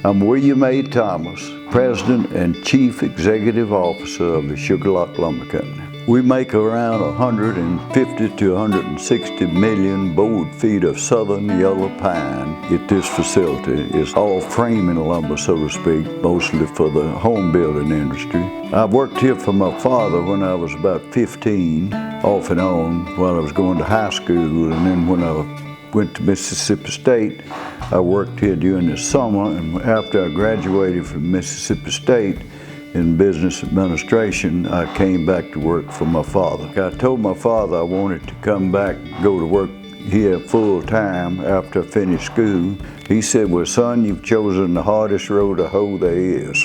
I'm William A. Thomas, President and Chief Executive Officer of the Shuqualak Lumber Company. We make around 150 to 160 million board feet of southern yellow pine at this facility. It's all framing lumber, so to speak, mostly for the home building industry. I worked here for my father when I was about 15, off and on, while I was going to high school, and then when I went to Mississippi State, I worked here during the summer, and after I graduated from Mississippi State in business administration, I came back to work for my father. I told my father I wanted to come back, go to work here full time after I finished school. He said, "Well, son, you've chosen the hardest road to hoe there is."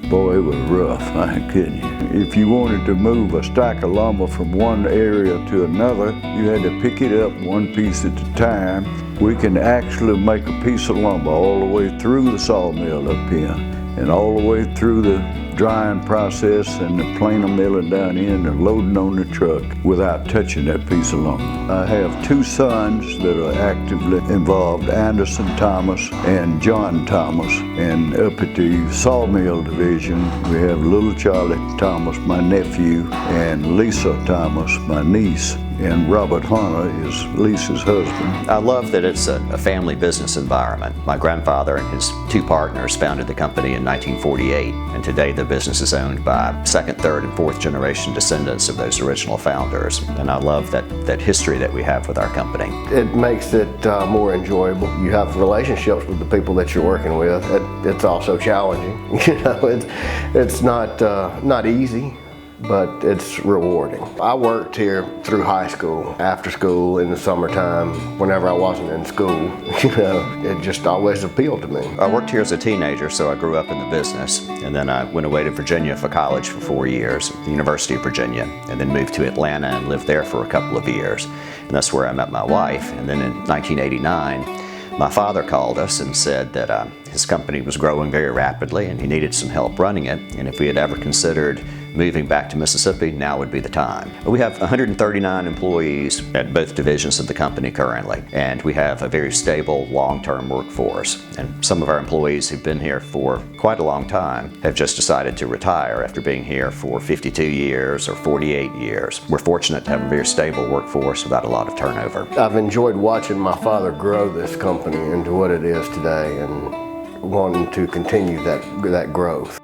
Boy, it was rough, I ain't kidding you. If you wanted to move a stack of lumber from one area to another, you had to pick it up one piece at a time. We can actually make a piece of lumber all the way through the sawmill up here, and all the way through the drying process and the planer milling down here and the loading on the truck without touching that piece of lumber. I have two sons that are actively involved, Anderson Thomas and John Thomas. And up at the sawmill division, we have little Charlie Thomas, my nephew, and Lisa Thomas, my niece. And Robert Hunter is Lisa's husband. I love that it's a family business environment. My grandfather and his two partners founded the company in 1948, and today the business is owned by second, third, and fourth generation descendants of those original founders. And I love that history that we have with our company. It makes it more enjoyable. You have relationships with the people that you're working with. It's also challenging. You know, it's not easy, but it's rewarding. I worked here through high school, after school, in the summertime, whenever I wasn't in school. You know, it just always appealed to me. I worked here as a teenager, so I grew up in the business, and then I went away to Virginia for college for 4 years at the University of Virginia, and then moved to Atlanta and lived there for a couple of years. And that's where I met my wife. And then in 1989, my father called us and said that his company was growing very rapidly and he needed some help running it, and if we had ever considered moving back to Mississippi, now would be the time. We have 139 employees at both divisions of the company currently, and we have a very stable, long-term workforce. And some of our employees who've been here for quite a long time have just decided to retire after being here for 52 years or 48 years. We're fortunate to have a very stable workforce without a lot of turnover. I've enjoyed watching my father grow this company into what it is today and wanting to continue that growth.